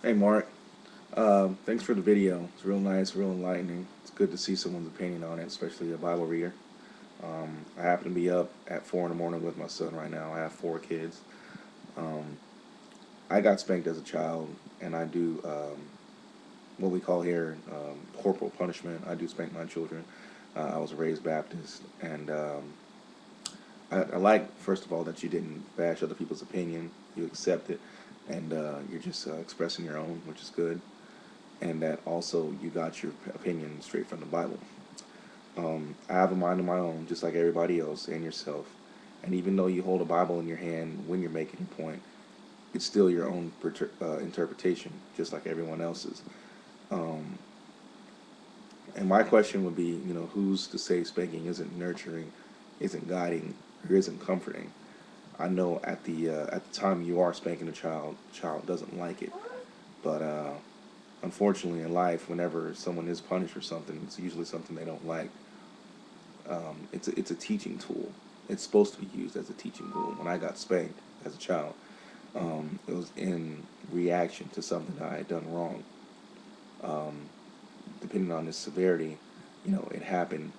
Hey Mark, thanks for the video. It's real nice, real enlightening. It's good to see someone's opinion on it, especially a Bible reader. I happen to be up at 4 in the morning with my son right now. I have 4 kids. Um, I got spanked as a child, and I do what we call here corporal punishment. I do spank my children. I was raised Baptist, and I like, first of all, that you didn't bash other people's opinion. You accept it, and you're just expressing your own, which is good. And that also you got your opinion straight from the Bible. I have a mind of my own, just like everybody else and yourself. And even though you hold a Bible in your hand when you're making a point, it's still your own interpretation, just like everyone else's. Um, and my question would be, who's to say spanking isn't nurturing, isn't guiding, or isn't comforting? I know at the time you are spanking a child doesn't like it, but unfortunately in life, whenever someone is punished for something, it's usually something they don't like. It's a teaching tool. It's supposed to be used as a teaching tool. When I got spanked as a child, it was in reaction to something I had done wrong. Um, Depending on its severity, it happened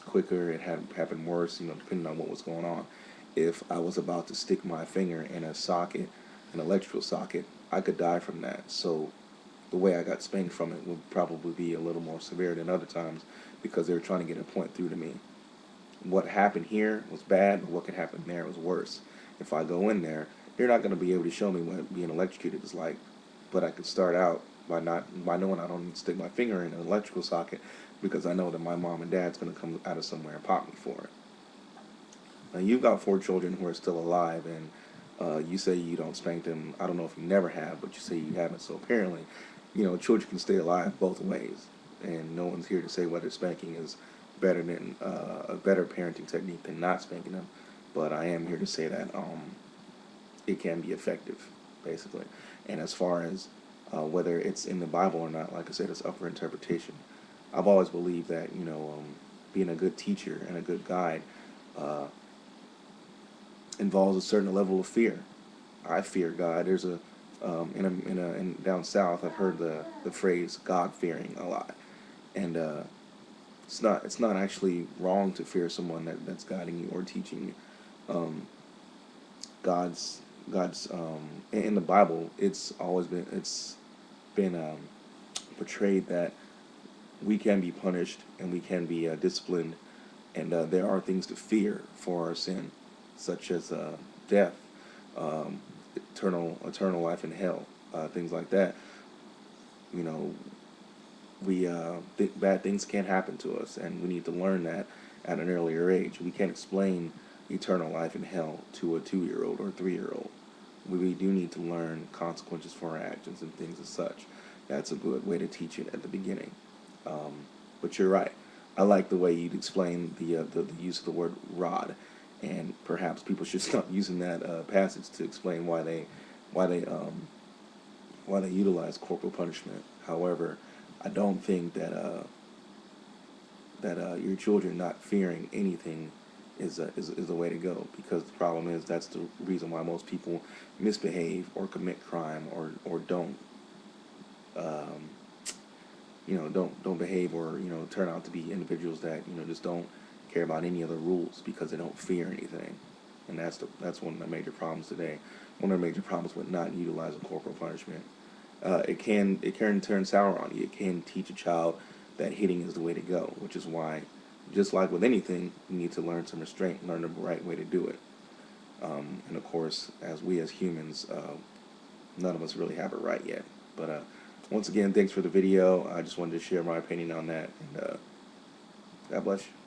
quicker, it had happened worse, depending on what was going on. If I was about to stick my finger in a socket, an electrical socket, I could die from that. So the way I got spanked from it would probably be a little more severe than other times because they were trying to get a point through to me. What happened here was bad, but what could happen there was worse. If I go in there, they're not going to be able to show me what being electrocuted is like. But I could start out by knowing I don't need to stick my finger in an electrical socket because I know that my mom and dad's going to come out of somewhere and pop me for it. Now you've got 4 children who are still alive, and you say you don't spank them. I don't know if you never have, but you say you haven't. So apparently, children can stay alive both ways, and no one's here to say whether spanking is better than a better parenting technique than not spanking them. But I am here to say that it can be effective, basically. And as far as whether it's in the Bible or not, like I said, it's up for interpretation. I've always believed that being a good teacher and a good guide uh, involves a certain level of fear. I fear God. There's a in down south, I've heard the phrase God fearing a lot, and it's not actually wrong to fear someone that's guiding you or teaching you. God's in the Bible, it's been portrayed that we can be punished and we can be disciplined, and there are things to fear for our sin, such as death, um, eternal life in hell, things like that. You know, bad things can happen to us, and we need to learn that at an earlier age. We can't explain eternal life in hell to a 2-year-old or a 3-year-old. We do need to learn consequences for our actions and things as such. That's a good way to teach it at the beginning. Um, but you're right. I like the way you'd explain the use of the word rod, and perhaps people should stop using that passage to explain why they um, why they utilize corporal punishment. However, I don't think that your children not fearing anything is a way to go, because the problem is that's the reason why most people misbehave or commit crime or don't um, don't behave, or turn out to be individuals that just don't care about any other rules because they don't fear anything. And that's one of the major problems today. One of the major problems with not utilizing corporal punishment. It can turn sour on you. It can teach a child that hitting is the way to go, which is why, just like with anything, you need to learn some restraint, learn the right way to do it. And of course, as we as humans, none of us really have it right yet. But once again, thanks for the video. I just wanted to share my opinion on that, and God bless you.